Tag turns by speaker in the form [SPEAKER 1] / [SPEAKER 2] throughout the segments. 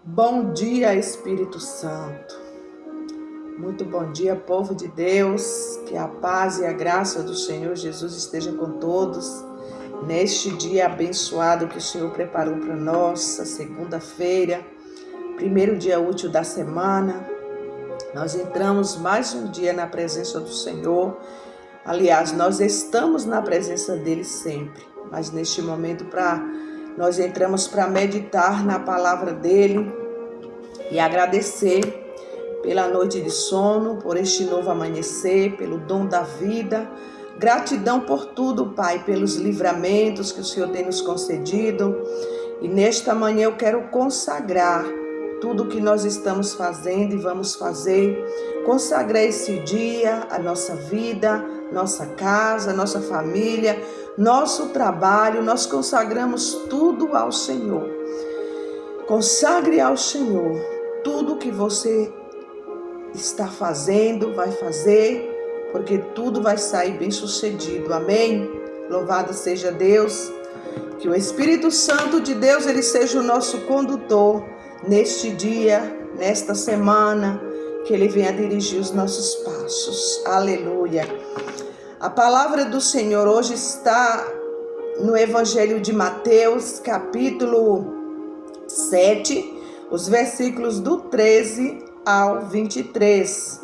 [SPEAKER 1] Bom dia, Espírito Santo. Muito bom dia, povo de Deus. Que a paz e a graça do Senhor Jesus esteja com todos. Neste dia abençoado que o Senhor preparou para nós, a segunda-feira, primeiro dia útil da semana. Nós entramos mais um dia na presença do Senhor. Aliás, nós estamos na presença dele sempre. Mas neste momento nós entramos para meditar na palavra dele e agradecer pela noite de sono, por este novo amanhecer, pelo dom da vida. Gratidão por tudo, Pai, pelos livramentos que o Senhor tem nos concedido. E nesta manhã eu quero consagrar tudo que nós estamos fazendo e vamos fazer. Consagrar esse dia, a nossa vida, nossa casa, nossa família, nosso trabalho. Nós consagramos tudo ao Senhor. Consagre ao Senhor tudo que você está fazendo, vai fazer, porque tudo vai sair bem sucedido. Amém? Louvado seja Deus. Que o Espírito Santo de Deus, ele seja o nosso condutor neste dia, nesta semana, que ele venha dirigir os nossos passos. Aleluia. A palavra do Senhor hoje está no Evangelho de Mateus, capítulo 7, os versículos do 13 ao 23,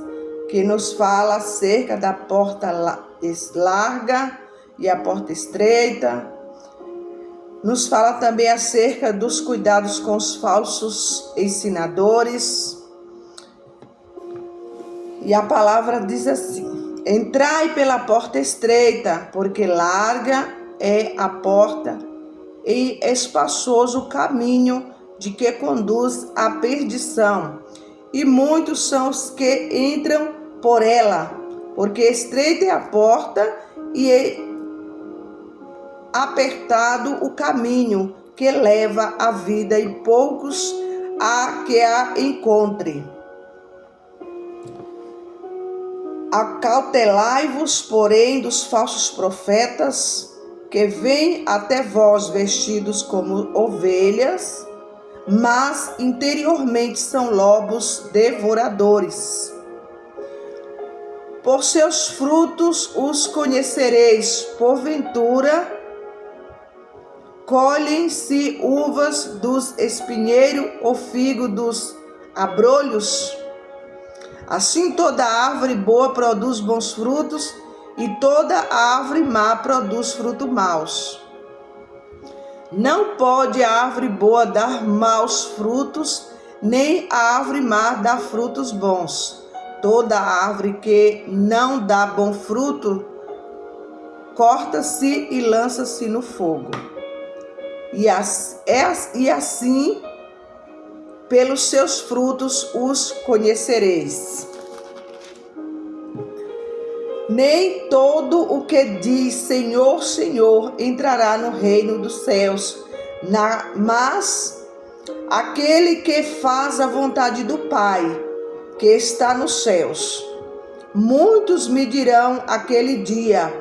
[SPEAKER 1] que nos fala acerca da porta larga e a porta estreita. Nos fala também acerca dos cuidados com os falsos ensinadores. E a palavra diz assim: entrai pela porta estreita, porque larga é a porta e espaçoso o caminho de que conduz à perdição, e muitos são os que entram por ela, porque estreita é a porta e é apertado o caminho que leva à vida, e poucos há que a encontrem. Acautelai-vos, porém, dos falsos profetas, que vêm até vós vestidos como ovelhas, mas interiormente são lobos devoradores. Por seus frutos os conhecereis. Porventura, colhem-se uvas dos espinheiros ou figo dos abrolhos? Assim toda árvore boa produz bons frutos, e toda árvore má produz frutos maus. Não pode a árvore boa dar maus frutos, nem a árvore má dar frutos bons. Toda árvore que não dá bom fruto, corta-se e lança-se no fogo. E assim, pelos seus frutos os conhecereis. Nem todo o que diz Senhor, Senhor entrará no reino dos céus, mas aquele que faz a vontade do Pai, que está nos céus. Muitos me dirão aquele dia: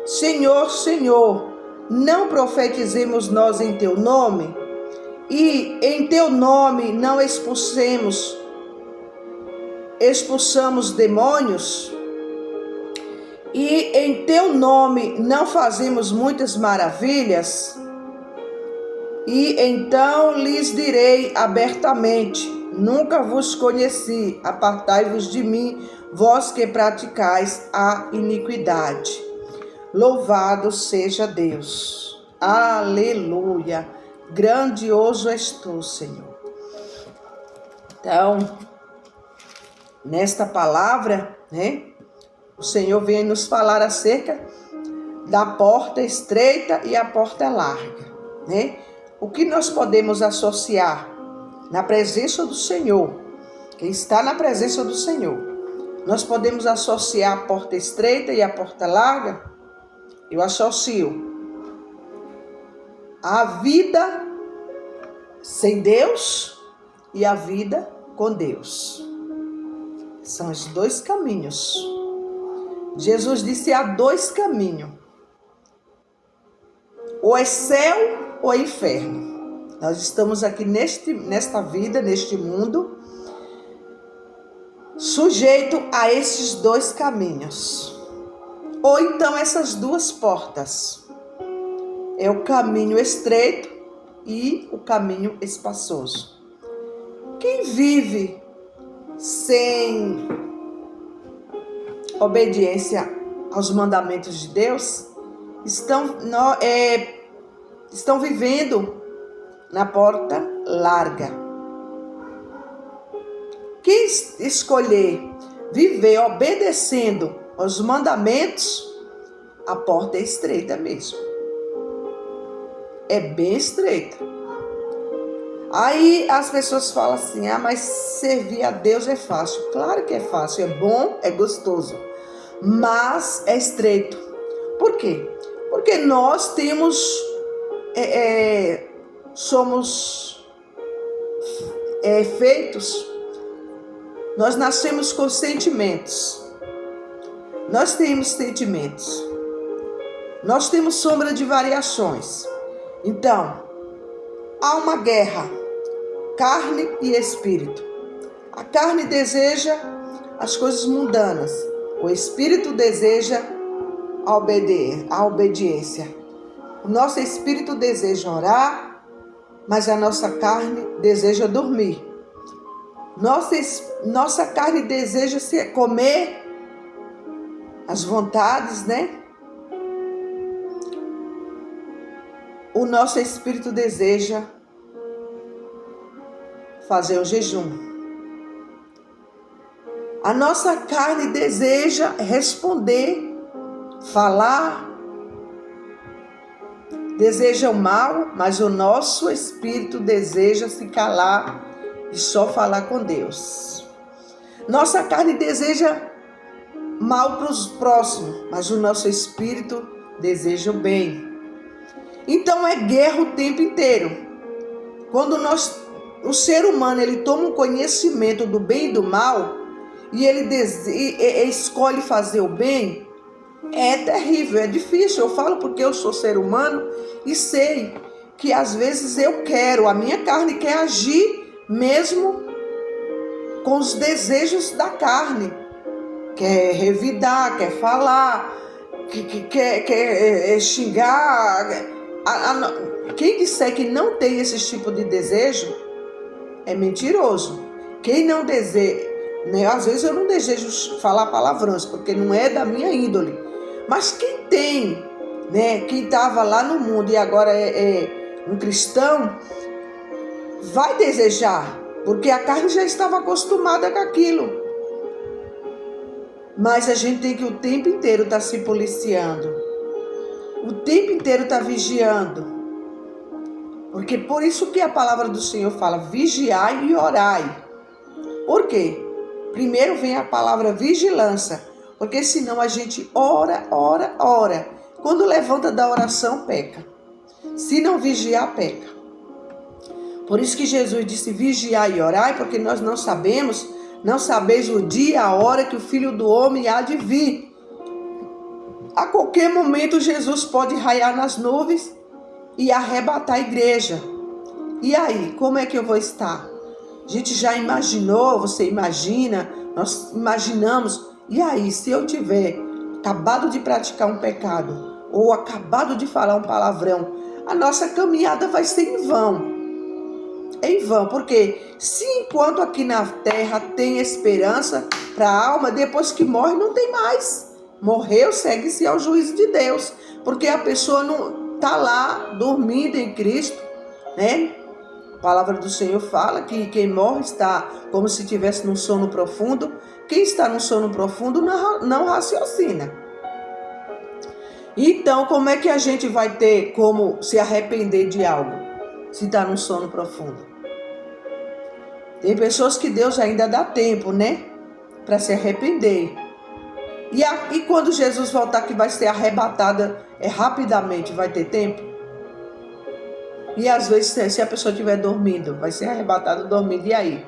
[SPEAKER 1] Senhor, Senhor, não profetizemos nós em teu nome? E em teu nome não expulsamos demônios? E em teu nome não fazemos muitas maravilhas? E então lhes direi abertamente: nunca vos conheci, apartai-vos de mim, vós que praticais a iniquidade. Louvado seja Deus. Aleluia. Grandioso és tu, Senhor. Então, nesta palavra, o Senhor vem nos falar acerca da porta estreita e a porta larga, O que nós podemos associar na presença do Senhor? Quem está na presença do Senhor, nós podemos associar a porta estreita e a porta larga? Eu associo a vida sem Deus e a vida com Deus. São os dois caminhos. Jesus disse: há dois caminhos. Ou é céu ou é inferno. Nós estamos aqui nesta vida, neste mundo, sujeito a esses dois caminhos. Ou então essas duas portas. É o caminho estreito e o caminho espaçoso. Quem vive sem obediência aos mandamentos de Deus estão vivendo na porta larga. Quem escolher viver obedecendo aos mandamentos, a porta é estreita mesmo. É bem estreita. Aí as pessoas falam assim, mas servir a Deus é fácil. Claro que é fácil, é bom, é gostoso, mas é estreito. Por quê? Porque nós somos feitos, nós nascemos com sentimentos. Nós temos sentimentos. Nós temos sombra de variações. Então, há uma guerra, carne e espírito. A carne deseja as coisas mundanas. O espírito deseja a obediência. O nosso espírito deseja orar, mas a nossa carne deseja dormir. Nossa carne deseja comer as vontades, né? O nosso espírito deseja fazer o jejum. A nossa carne deseja responder, falar, deseja o mal, mas o nosso espírito deseja se calar e só falar com Deus. Nossa carne deseja mal para os próximos, mas o nosso espírito deseja o bem. Então é guerra o tempo inteiro. Quando o ser humano ele toma um conhecimento do bem e do mal e ele escolhe fazer o bem, é terrível, é difícil. Eu falo porque eu sou ser humano e sei que às vezes a minha carne quer agir mesmo com os desejos da carne. Quer revidar, quer falar, quer xingar. Quem disser que não tem esse tipo de desejo é mentiroso. Quem não deseja, né? Às vezes eu não desejo falar palavrões porque não é da minha índole. Mas quem tem, né? Quem estava lá no mundo e agora é um cristão, vai desejar, porque a carne já estava acostumada com aquilo. Mas a gente tem que o tempo inteiro estar se policiando. O tempo inteiro estar vigiando. Porque por isso que a palavra do Senhor fala, vigiai e orai. Por quê? Primeiro vem a palavra vigilância. Porque senão a gente ora. Quando levanta da oração, peca. Se não vigiar, peca. Por isso que Jesus disse vigiai e orai, porque nós não sabeis o dia, a hora que o Filho do Homem há de vir. A qualquer momento Jesus pode raiar nas nuvens e arrebatar a igreja. E aí, como é que eu vou estar? A gente já imaginou, você imagina, nós imaginamos. E aí, se eu tiver acabado de praticar um pecado ou acabado de falar um palavrão, a nossa caminhada vai ser em vão. Em vão, porque se enquanto aqui na terra tem esperança para a alma, depois que morre não tem mais. Morreu, segue-se ao juízo de Deus, porque a pessoa não está lá dormindo em Cristo, né? A palavra do Senhor fala que quem morre está como se estivesse num sono profundo. Quem está num sono profundo não raciocina. Então, como é que a gente vai ter como se arrepender de algo se está num sono profundo? Tem pessoas que Deus ainda dá tempo, né? Para se arrepender. E quando Jesus voltar, que vai ser arrebatada rapidamente, vai ter tempo? E às vezes, se a pessoa estiver dormindo, vai ser arrebatada dormindo, e aí?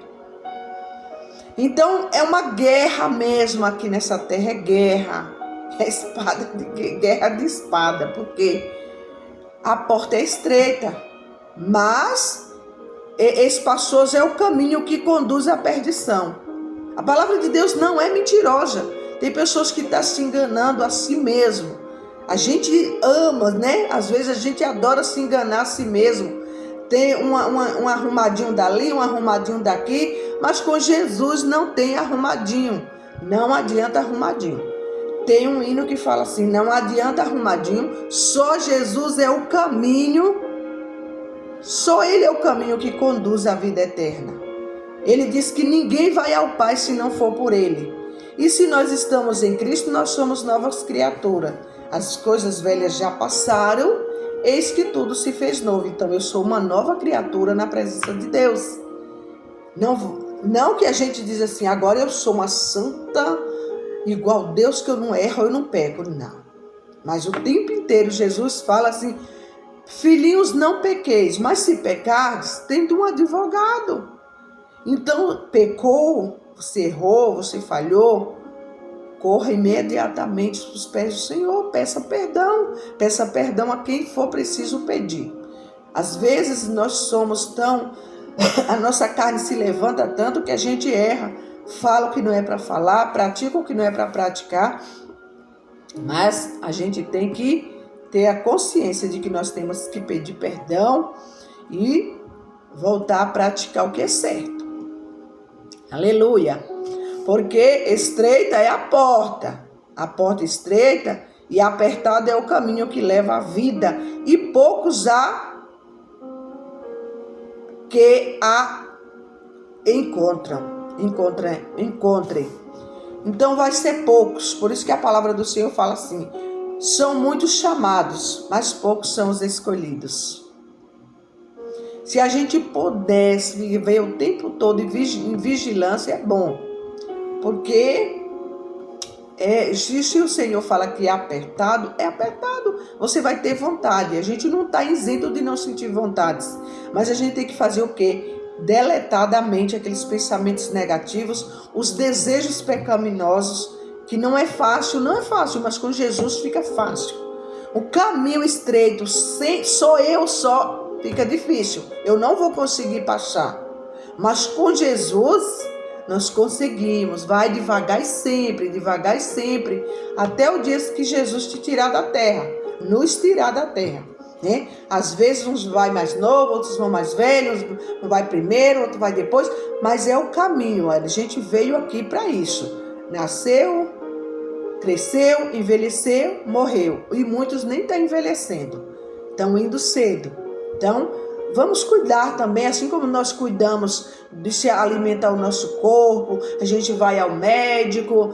[SPEAKER 1] Então, é uma guerra mesmo aqui nessa terra, é guerra. É guerra de espada, porque a porta é estreita. mas espaçoso é o caminho que conduz à perdição. A palavra de Deus não é mentirosa. Tem pessoas que estão se enganando a si mesmo. A gente ama, né? Às vezes a gente adora se enganar a si mesmo. Tem um arrumadinho dali, um arrumadinho daqui, mas com Jesus não tem arrumadinho. Não adianta arrumadinho. Tem um hino que fala assim: não adianta arrumadinho, só Jesus é o caminho, só Ele é o caminho que conduz à vida eterna. Ele diz que ninguém vai ao Pai se não for por Ele. E se nós estamos em Cristo, nós somos novas criaturas. As coisas velhas já passaram, eis que tudo se fez novo. Então eu sou uma nova criatura na presença de Deus. Não que a gente diz assim, agora eu sou uma santa, igual Deus, que eu não erro, eu não peco. Não. Mas o tempo inteiro Jesus fala assim: filhinhos, não pequeis, mas se pecardes, tende um advogado. Então, pecou, você errou, você falhou, corra imediatamente para os pés do Senhor, peça perdão a quem for preciso pedir. Às vezes nós somos a nossa carne se levanta tanto que a gente erra, fala o que não é para falar, pratica o que não é para praticar, mas a gente tem que ter a consciência de que nós temos que pedir perdão e voltar a praticar o que é certo. Aleluia! Porque estreita é a porta estreita e apertado é o caminho que leva à vida, e poucos há que a encontrem. Então vai ser poucos, por isso que a palavra do Senhor fala assim: são muitos chamados, mas poucos são os escolhidos. Se a gente pudesse viver o tempo todo em vigilância, é bom. Porque se o Senhor fala que é apertado, você vai ter vontade. A gente não está isento de não sentir vontades, mas a gente tem que fazer o quê? Deletar da mente aqueles pensamentos negativos, os desejos pecaminosos, que não é fácil, mas com Jesus fica fácil. O caminho estreito, só fica difícil, eu não vou conseguir passar, mas com Jesus nós conseguimos. Vai devagar e sempre, até o dia que Jesus te tirar da terra, nos tirar da terra, né? Às vezes uns vai mais novo, outros vão mais velhos, um vai primeiro, outro vai depois, mas é o caminho. A gente veio aqui para isso, nasceu, cresceu, envelheceu, morreu, e muitos nem estão envelhecendo, estão indo cedo. Então, vamos cuidar também, assim como nós cuidamos de se alimentar o nosso corpo, a gente vai ao médico,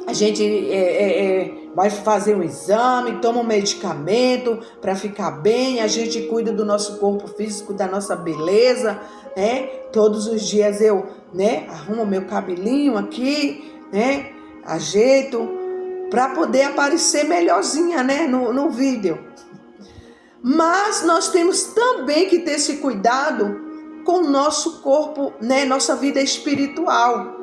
[SPEAKER 1] a gente vai fazer um exame, toma um medicamento para ficar bem, a gente cuida do nosso corpo físico, da nossa beleza, né? Todos os dias eu, né, arrumo meu cabelinho aqui, né, ajeito, para poder aparecer melhorzinha, né, no vídeo. Mas nós temos também que ter esse cuidado com o nosso corpo, né? Nossa vida espiritual.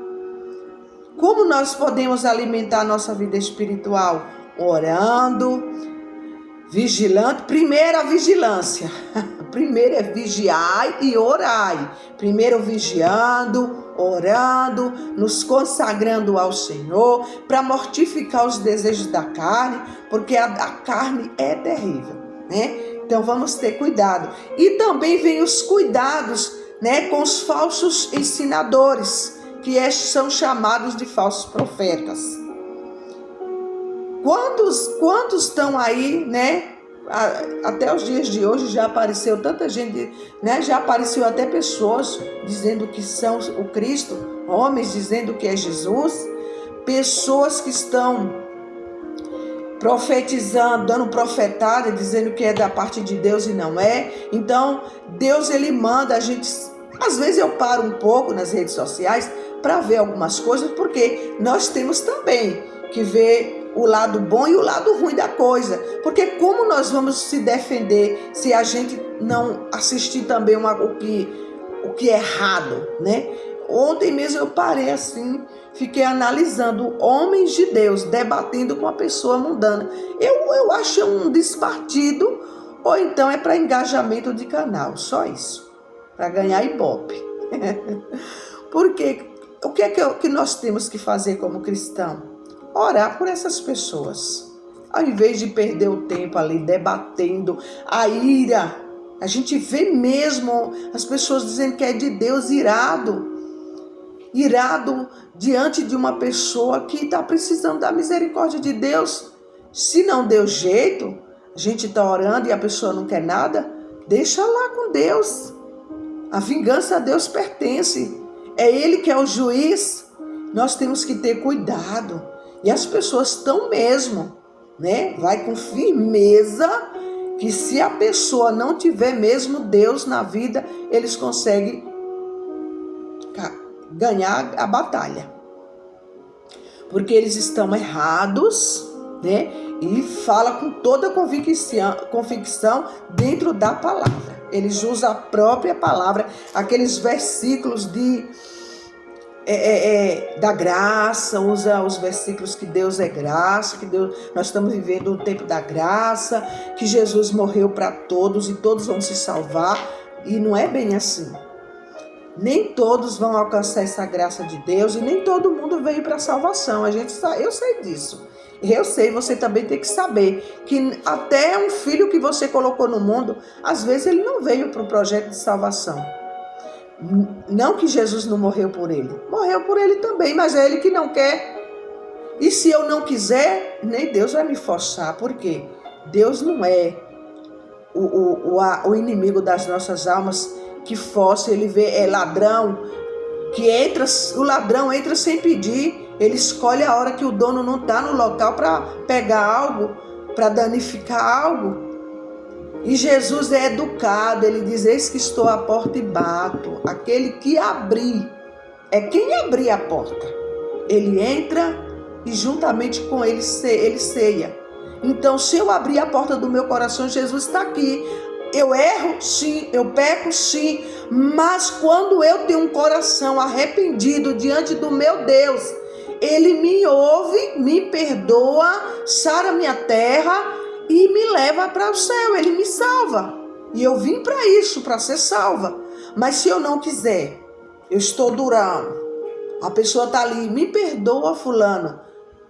[SPEAKER 1] Como nós podemos alimentar a nossa vida espiritual? Orando, vigilante. Primeiro a vigilância. Primeiro é vigiai e orai. Primeiro vigiando, orando, nos consagrando ao Senhor, para mortificar os desejos da carne, porque a carne é terrível, né? Então vamos ter cuidado. E também vem os cuidados, né, com os falsos ensinadores, que são chamados de falsos profetas. Quantos estão aí, né? Até os dias de hoje já apareceu tanta gente, né? Já apareceu até pessoas dizendo que são o Cristo, homens dizendo que é Jesus, pessoas que estão profetizando, dando profetada, dizendo que é da parte de Deus e não é. Então, Deus, ele manda a gente. Às vezes eu paro um pouco nas redes sociais para ver algumas coisas, porque nós temos também que ver o lado bom e o lado ruim da coisa. Porque como nós vamos se defender se a gente não assistir também o que é errado, né? Ontem mesmo eu parei assim, fiquei analisando homens de Deus debatendo com uma pessoa mundana. Eu acho um despartido ou então é para engajamento de canal, só isso, para ganhar ibope. Porque o que é que nós temos que fazer como cristão? Orar por essas pessoas. Ao invés de perder o tempo ali debatendo a ira, a gente vê mesmo as pessoas dizendo que é de Deus, irado diante de uma pessoa que está precisando da misericórdia de Deus. Se não deu jeito, a gente está orando e a pessoa não quer nada, deixa lá com Deus. A vingança a Deus pertence. É Ele que é o juiz. Nós temos que ter cuidado. E as pessoas estão mesmo, né? Vai com firmeza, que se a pessoa não tiver mesmo Deus na vida, eles conseguem ganhar a batalha. Porque eles estão errados, né? E fala com toda convicção dentro da palavra. Eles usam a própria palavra, aqueles versículos da graça, usa os versículos que Deus é graça, que nós estamos vivendo o tempo da graça, que Jesus morreu para todos e todos vão se salvar. E não é bem assim. Nem todos vão alcançar essa graça de Deus e nem todo mundo veio para a salvação. Eu sei disso. Eu sei, você também tem que saber que até um filho que você colocou no mundo, às vezes ele não veio para o projeto de salvação. Não que Jesus não morreu por ele. Morreu por ele também, mas é ele que não quer. E se eu não quiser, nem Deus vai me forçar. Por quê? Deus não é o inimigo das nossas almas que força. Ele é ladrão, o ladrão entra sem pedir. Ele escolhe a hora que o dono não está no local para pegar algo, para danificar algo. E Jesus é educado, ele diz: eis que estou à porta e bato. Aquele que abrir, é quem abrir a porta. Ele entra e juntamente com ele ceia. Então, se eu abrir a porta do meu coração, Jesus está aqui. Eu erro, sim, eu peco, sim, mas quando eu tenho um coração arrependido diante do meu Deus, Ele me ouve, me perdoa, sara minha terra e me leva para o céu. Ele me salva. E eu vim para isso, para ser salva. Mas se eu não quiser, eu estou durão, a pessoa está ali, me perdoa, fulano.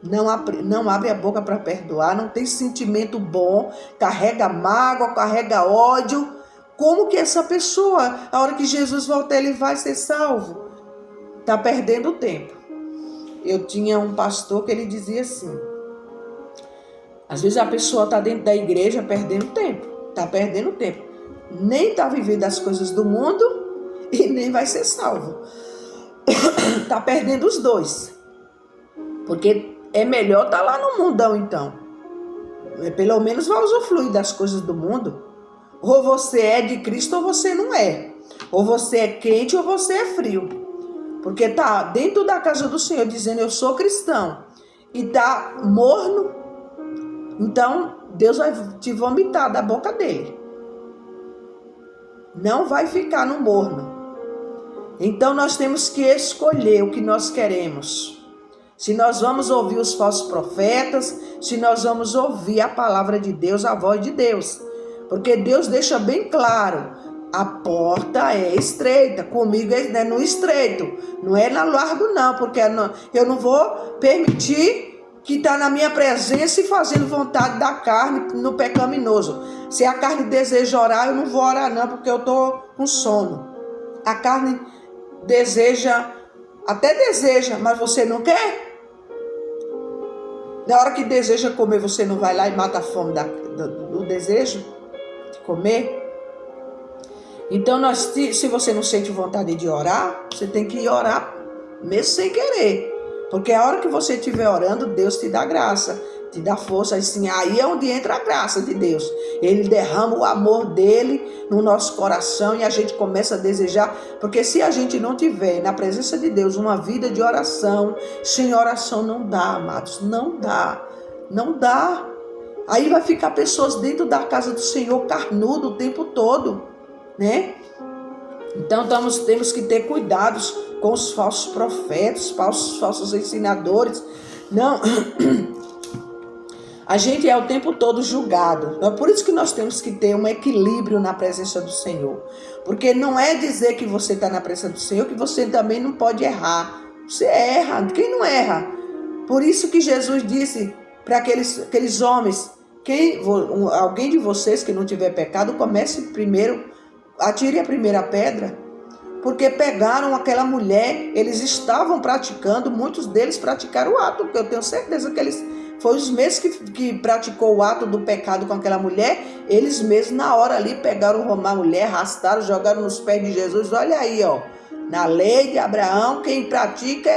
[SPEAKER 1] Não abre a boca para perdoar, não tem sentimento bom, carrega mágoa, carrega ódio. Como que essa pessoa, a hora que Jesus voltar, ele vai ser salvo? Está perdendo tempo. Eu tinha um pastor que ele dizia assim: às vezes a pessoa está dentro da igreja perdendo tempo, está perdendo tempo. Nem está vivendo as coisas do mundo e nem vai ser salvo. Está perdendo os dois. Porque é melhor estar lá no mundão então. Pelo menos vai usufruir das coisas do mundo. Ou você é de Cristo ou você não é. Ou você é quente ou você é frio. Porque está dentro da casa do Senhor dizendo: eu sou cristão, e está morno, então Deus vai te vomitar da boca dele. Não vai ficar no morno. Então nós temos que escolher o que nós queremos. Se nós vamos ouvir os falsos profetas, se nós vamos ouvir a palavra de Deus, a voz de Deus. Porque Deus deixa bem claro: a porta é estreita, comigo é no estreito, não é no largo não, porque eu não vou permitir que está na minha presença e fazendo vontade da carne no pecaminoso. Se a carne deseja orar, eu não vou orar não, porque eu estou com sono. A carne até deseja, mas você não quer? Na hora que deseja comer, você não vai lá e mata a fome do desejo de comer? Então, se você não sente vontade de orar, você tem que orar mesmo sem querer. Porque a hora que você estiver orando, Deus te dá graça, te dá força. Assim, aí é onde entra a graça de Deus. Ele derrama o amor dele no nosso coração e a gente começa a desejar. Porque se a gente não tiver na presença de Deus uma vida de oração, sem oração não dá, amados, não dá. Não dá. Aí vai ficar pessoas dentro da casa do Senhor carnudo o tempo todo, né? Então temos que ter cuidados com os falsos profetas, falsos ensinadores. Não, A gente é o tempo todo julgado. É por isso que nós temos que ter um equilíbrio na presença do Senhor. Porque não é dizer que você está na presença do Senhor que você também não pode errar. Você erra. Quem não erra? Por isso que Jesus disse para aqueles homens, alguém de vocês que não tiver pecado, comece primeiro, atire a primeira pedra. Porque pegaram aquela mulher, eles estavam praticando, muitos deles praticaram o ato, porque eu tenho certeza que foi os mesmos que praticou o ato do pecado com aquela mulher, eles mesmos na hora ali pegaram a mulher, arrastaram, jogaram nos pés de Jesus. Olha aí, ó, na lei de Abraão, quem pratica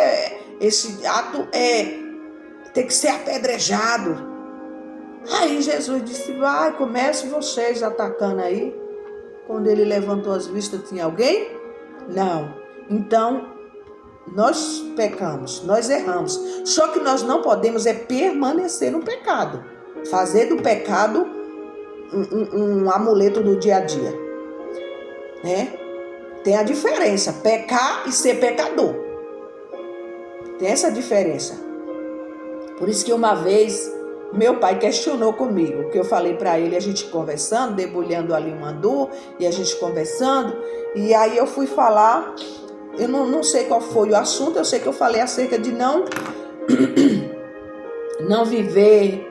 [SPEAKER 1] esse ato tem que ser apedrejado. Aí Jesus disse, vai, comece vocês atacando aí. Quando ele levantou as vistas, tinha alguém? Não. Então, nós pecamos, nós erramos. Só que nós não podemos permanecer no pecado. Fazer do pecado um amuleto do dia a dia. Né? Tem a diferença, pecar e ser pecador. Tem essa diferença. Por isso que uma vez, meu pai questionou comigo, que eu falei para ele, a gente conversando, debulhando ali um andu, e a gente conversando, e aí eu fui falar... Eu não sei qual foi o assunto, eu sei que eu falei acerca de não viver,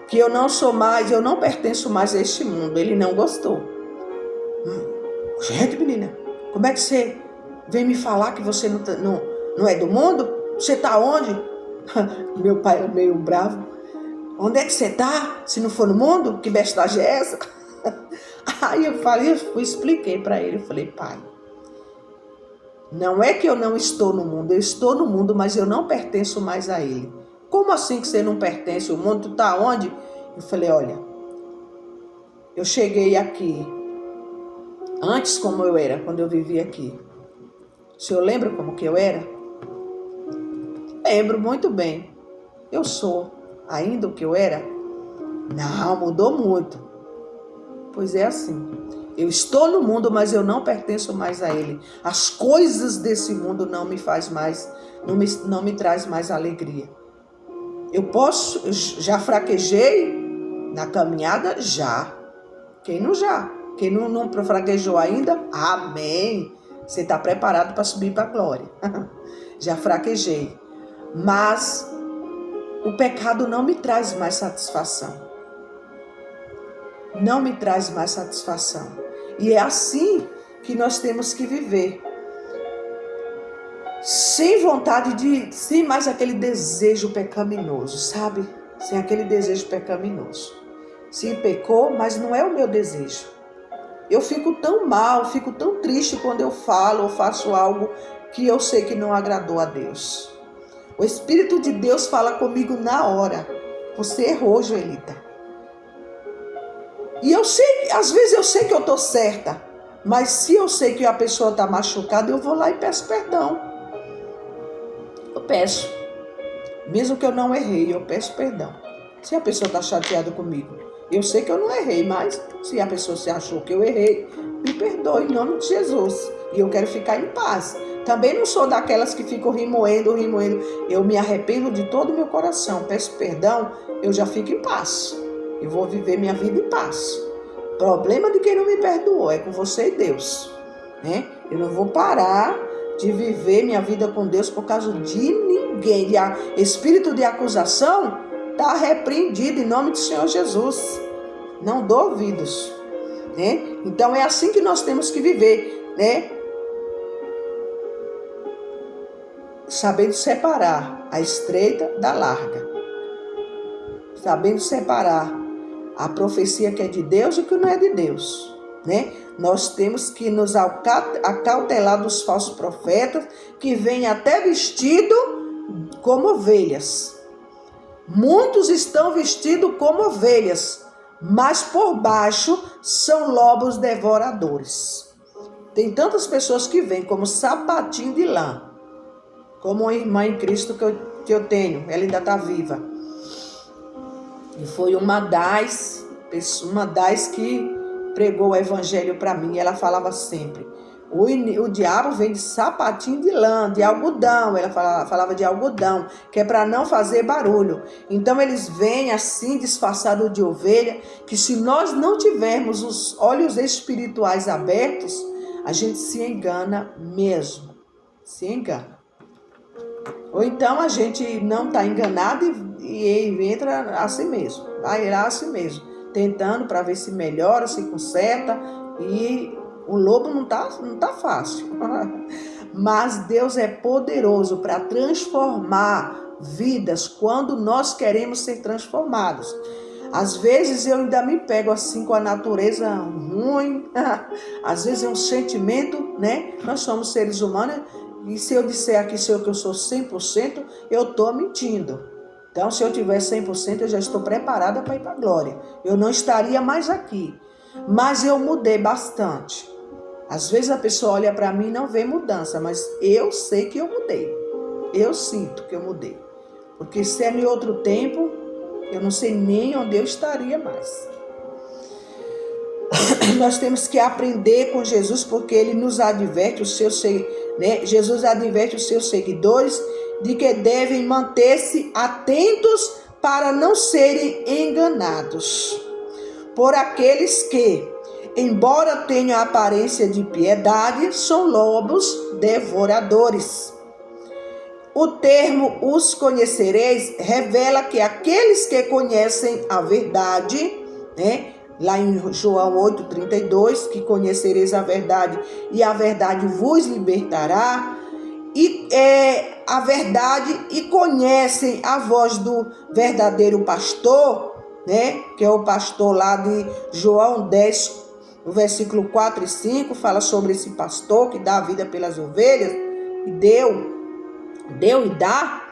[SPEAKER 1] que eu não sou mais, eu não pertenço mais a este mundo. Ele não gostou. Gente, menina, como é que você vem me falar que você não é do mundo? Você está onde? Meu pai é meio bravo. Onde é que você está? Se não for no mundo, que bestagem é essa? Aí eu expliquei para ele, eu falei, pai, não é que eu não estou no mundo, eu estou no mundo, mas eu não pertenço mais a ele. Como assim que você não pertence ao mundo? Tu está onde? Eu falei, olha, eu cheguei aqui, antes como eu era, quando eu vivia aqui. O senhor lembra como que eu era? Lembro muito bem. Eu sou ainda o que eu era? Não, mudou muito. Pois é assim. Eu estou no mundo, mas eu não pertenço mais a ele. As coisas desse mundo não me faz mais, não me traz mais alegria. Eu já fraquejei na caminhada? Já. Quem não já? Quem não fraquejou ainda? Amém. Você está preparado para subir para a glória. Já fraquejei. Mas o pecado não me traz mais satisfação. Não me traz mais satisfação. E é assim que nós temos que viver. Sem vontade sem mais aquele desejo pecaminoso, sabe? Sem aquele desejo pecaminoso. Se pecou, mas não é o meu desejo. Eu fico tão mal, fico tão triste quando eu falo ou faço algo que eu sei que não agradou a Deus. O Espírito de Deus fala comigo na hora. Você errou, Joelita. E eu sei, às vezes eu sei que eu estou certa, mas se eu sei que a pessoa está machucada, eu vou lá e peço perdão. Eu peço. Mesmo que eu não errei, eu peço perdão. Se a pessoa está chateada comigo, eu sei que eu não errei, mas se a pessoa se achou que eu errei, me perdoe em nome de Jesus. E eu quero ficar em paz. Também não sou daquelas que ficam remoendo. Eu me arrependo de todo o meu coração. Peço perdão, eu já fico em paz. Eu vou viver minha vida em paz. Problema de quem não me perdoou é com você e Deus, né? Eu não vou parar de viver minha vida com Deus por causa de ninguém. Espírito de acusação está repreendido em nome do Senhor Jesus. Não dou ouvidos, né? Então é assim que nós temos que viver, né? Sabendo separar a estreita da larga. Sabendo separar a profecia que é de Deus e o que não é de Deus, né? Nós temos que nos acautelar dos falsos profetas que vêm até vestido como ovelhas. Muitos estão vestidos como ovelhas, mas por baixo são lobos devoradores. Tem tantas pessoas que vêm como sapatinho de lã, como uma irmã em Cristo que eu tenho, ela ainda está viva. E foi uma das que pregou o evangelho para mim. Ela falava sempre, O diabo vem de sapatinho de lã, de algodão. Ela falava de algodão, que é para não fazer barulho. Então eles vêm assim disfarçados de ovelha, que se nós não tivermos os olhos espirituais abertos, a gente se engana mesmo. Se engana. Ou então a gente não está enganado e entra a si mesmo. Vai lá a si mesmo, tentando para ver se melhora, se conserta. E o lobo não tá fácil. Mas Deus é poderoso para transformar vidas quando nós queremos ser transformados. Às vezes eu ainda me pego assim com a natureza ruim. Às vezes é um sentimento, né? Nós somos seres humanos. E se eu disser aqui que eu sou 100%, eu estou mentindo. Então, se eu tiver 100%, eu já estou preparada para ir para a glória. Eu não estaria mais aqui. Mas eu mudei bastante. Às vezes a pessoa olha para mim e não vê mudança, mas eu sei que eu mudei. Eu sinto que eu mudei. Porque se é em outro tempo, eu não sei nem onde eu estaria mais. Nós temos que aprender com Jesus, porque ele nos adverte, Jesus adverte os seus seguidores de que devem manter-se atentos para não serem enganados por aqueles que, embora tenham a aparência de piedade, são lobos devoradores. O termo "os conhecereis" revela que aqueles que conhecem a verdade, né? Lá em João 8,32, que conhecereis a verdade e a verdade vos libertará, e a verdade e conhecem a voz do verdadeiro pastor, né? Que é o pastor lá de João 10, o versículo 4 e 5, fala sobre esse pastor que dá a vida pelas ovelhas, e deu e dá.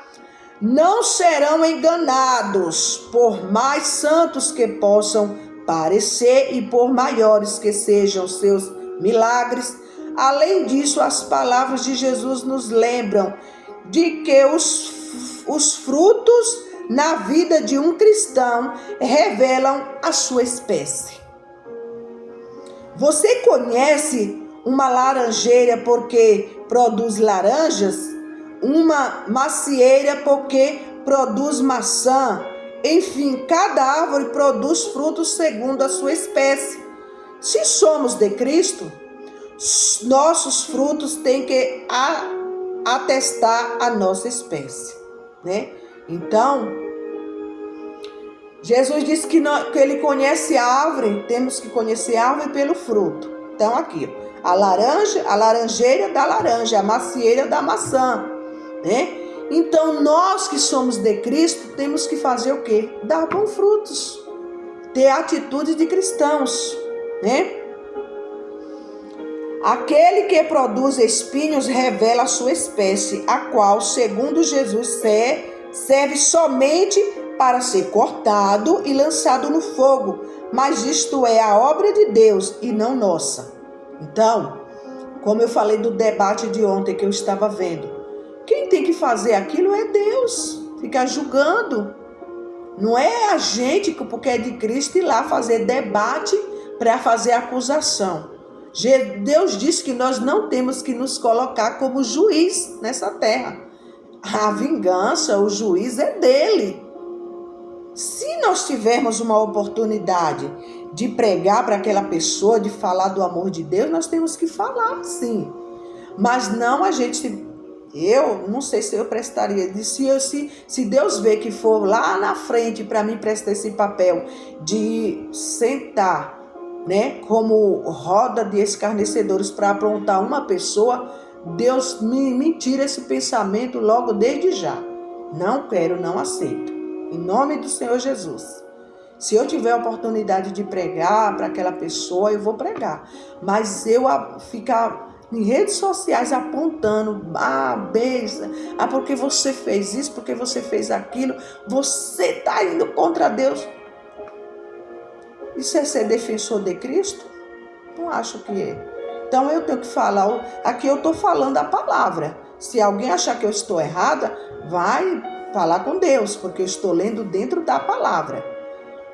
[SPEAKER 1] Não serão enganados, por mais santos que possam parecer e por maiores que sejam seus milagres. Além disso, as palavras de Jesus nos lembram de que os frutos na vida de um cristão revelam a sua espécie. Você conhece uma laranjeira porque produz laranjas? Uma macieira porque produz maçã? Enfim, cada árvore produz frutos segundo a sua espécie. Se somos de Cristo, nossos frutos têm que atestar a nossa espécie, né? Então, Jesus disse que ele conhece a árvore, temos que conhecer a árvore pelo fruto. Então, aqui, a laranjeira da laranja, a macieira da maçã, né? Então, nós que somos de Cristo, temos que fazer o quê? Dar bons frutos. Ter atitude de cristãos, né? Aquele que produz espinhos revela a sua espécie, a qual, segundo Jesus, serve somente para ser cortado e lançado no fogo. Mas isto é a obra de Deus e não nossa. Então, como eu falei do debate de ontem que eu estava vendo, quem tem que fazer aquilo é Deus, ficar julgando. Não é a gente, porque é de Cristo, ir lá fazer debate para fazer acusação. Deus disse que nós não temos que nos colocar como juiz nessa terra. A vingança, o juiz é dele. Se nós tivermos uma oportunidade de pregar para aquela pessoa, de falar do amor de Deus, nós temos que falar, sim. Mas não a gente... Eu não sei se eu prestaria, se Deus vê que for lá na frente para mim prestar esse papel de sentar, né, como roda de escarnecedores para aprontar uma pessoa, Deus me tira esse pensamento logo desde já. Não quero, não aceito. Em nome do Senhor Jesus. Se eu tiver a oportunidade de pregar para aquela pessoa, eu vou pregar. Mas eu ficar em redes sociais apontando, besta, porque você fez isso, porque você fez aquilo, você está indo contra Deus. Isso é ser defensor de Cristo? Não acho que é. Então eu tenho que falar, aqui eu estou falando a palavra. Se alguém achar que eu estou errada, vai falar com Deus, porque eu estou lendo dentro da palavra.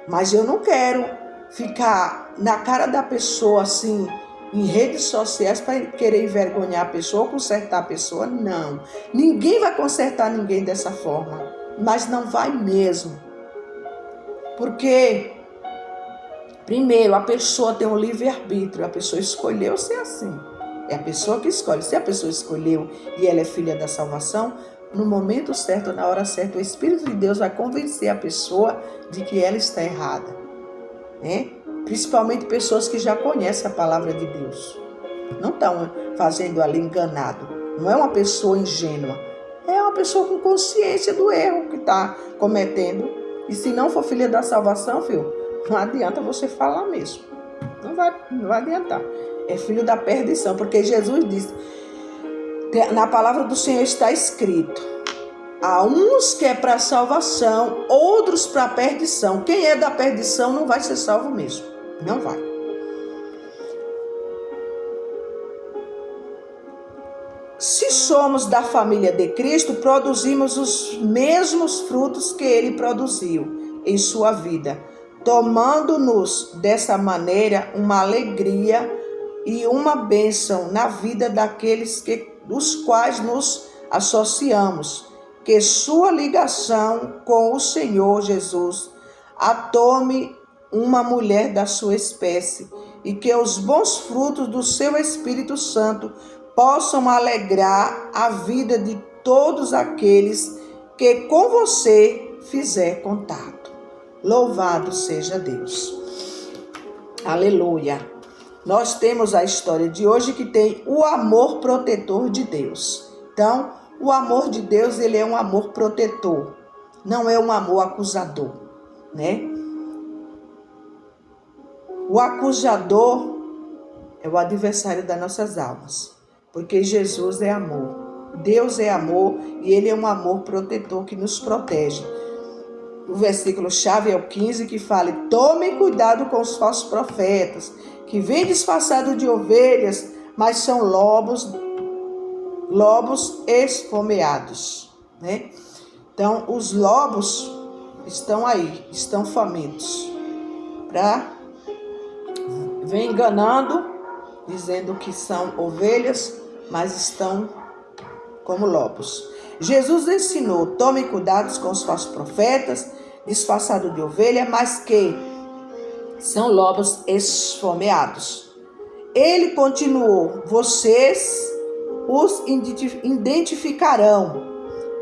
[SPEAKER 1] Mas eu não quero ficar na cara da pessoa assim, em redes sociais para querer envergonhar a pessoa ou consertar a pessoa. Não. Ninguém vai consertar ninguém dessa forma. Mas não vai mesmo. Porque, primeiro, a pessoa tem um livre-arbítrio. A pessoa escolheu ser assim. É a pessoa que escolhe. Se a pessoa escolheu e ela é filha da salvação, no momento certo, na hora certa, o Espírito de Deus vai convencer a pessoa de que ela está errada, né? Principalmente pessoas que já conhecem a palavra de Deus. Não estão fazendo ali enganado. Não é uma pessoa ingênua. É uma pessoa com consciência do erro que está cometendo. E se não for filha da salvação, filho, não adianta você falar mesmo. Não vai adiantar. É filho da perdição, porque Jesus disse, na palavra do Senhor está escrito, há uns que é para salvação, outros para perdição. Quem é da perdição não vai ser salvo mesmo. Não vai. Se somos da família de Cristo, produzimos os mesmos frutos que ele produziu em sua vida, tomando-nos dessa maneira uma alegria e uma bênção na vida daqueles dos quais nos associamos, que sua ligação com o Senhor Jesus a tome uma mulher da sua espécie e que os bons frutos do seu Espírito Santo possam alegrar a vida de todos aqueles que com você fizer contato. Louvado seja Deus. Aleluia. Nós temos a história de hoje que tem o amor protetor de Deus. Então, o amor de Deus, ele é um amor protetor, não é um amor acusador, né? O acusador é o adversário das nossas almas, porque Jesus é amor. Deus é amor e ele é um amor protetor que nos protege. O versículo-chave é o 15, que fala: tomem cuidado com os falsos profetas, que vêm disfarçados de ovelhas, mas são lobos esfomeados, né? Então, os lobos estão aí, estão famintos, vem enganando, dizendo que são ovelhas, mas estão como lobos. Jesus ensinou: tomem cuidado com os falsos profetas, disfarçados de ovelha, mas que são lobos esfomeados. Ele continuou: vocês os identificarão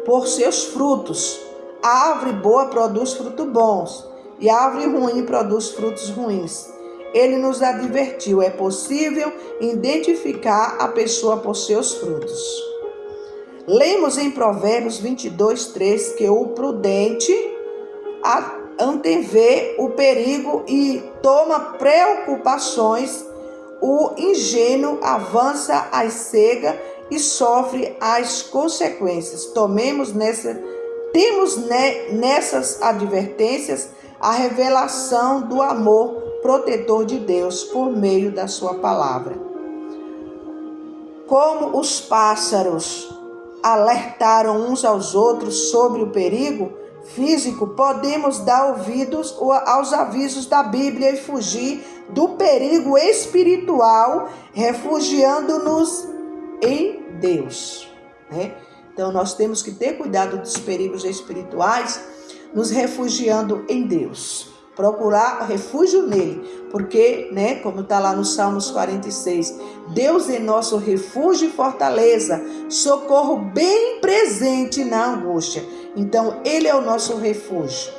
[SPEAKER 1] por seus frutos. A árvore boa produz frutos bons e a árvore ruim produz frutos ruins. Ele nos advertiu: é possível identificar a pessoa por seus frutos. Lemos em Provérbios 22:3 que o prudente antevê o perigo e toma preocupações, o ingênuo avança a cega e sofre as consequências. Temos nessas advertências a revelação do amor protetor de Deus por meio da sua palavra. Como os pássaros alertaram uns aos outros sobre o perigo físico, podemos dar ouvidos aos avisos da Bíblia e fugir do perigo espiritual, refugiando-nos em Deus, né? Então nós temos que ter cuidado dos perigos espirituais, nos refugiando em Deus, procurar refúgio nele, porque, né, como está lá no Salmos 46, Deus é nosso refúgio e fortaleza, socorro bem presente na angústia. Então ele é o nosso refúgio,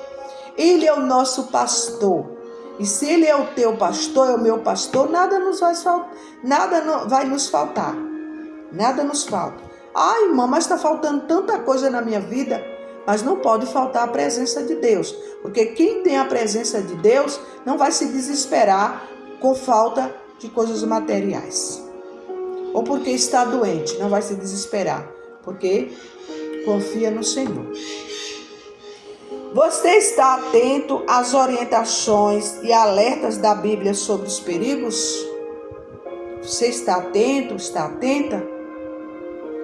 [SPEAKER 1] ele é o nosso pastor, e se ele é o teu pastor, é o meu pastor, nada vai nos faltar, nada nos falta. Ai, irmã, mas está faltando tanta coisa na minha vida. Mas não pode faltar a presença de Deus, porque quem tem a presença de Deus não vai se desesperar com falta de coisas materiais. Ou porque está doente, não vai se desesperar, porque confia no Senhor. Você está atento às orientações e alertas da Bíblia sobre os perigos? Você está atento, está atenta?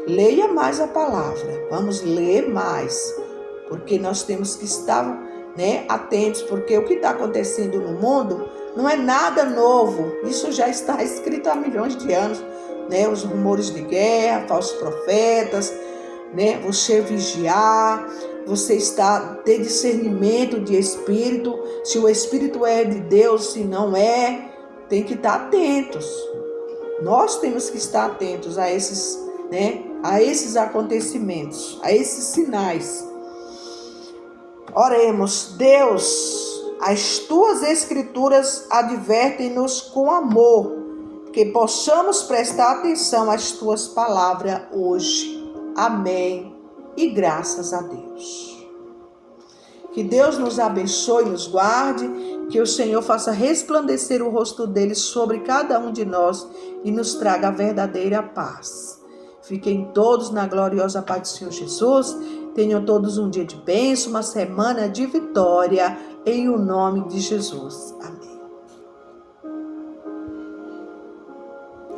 [SPEAKER 1] Leia mais a palavra, vamos ler mais, porque nós temos que estar, né, atentos, porque o que está acontecendo no mundo não é nada novo. Isso já está escrito há milhões de anos, né? Os rumores de guerra, falsos profetas, né? Você vigiar, você ter discernimento de espírito, se o espírito é de Deus, se não é, tem que estar atentos. Nós temos que estar atentos a esses, né? A esses acontecimentos, a esses sinais. Oremos. Deus, as tuas escrituras advertem-nos com amor, que possamos prestar atenção às tuas palavras hoje. Amém. E graças a Deus. Que Deus nos abençoe e nos guarde, que o Senhor faça resplandecer o rosto dele sobre cada um de nós e nos traga a verdadeira paz. Fiquem todos na gloriosa paz do Senhor Jesus. Tenham todos um dia de bênção, uma semana de vitória, em o nome de Jesus. Amém.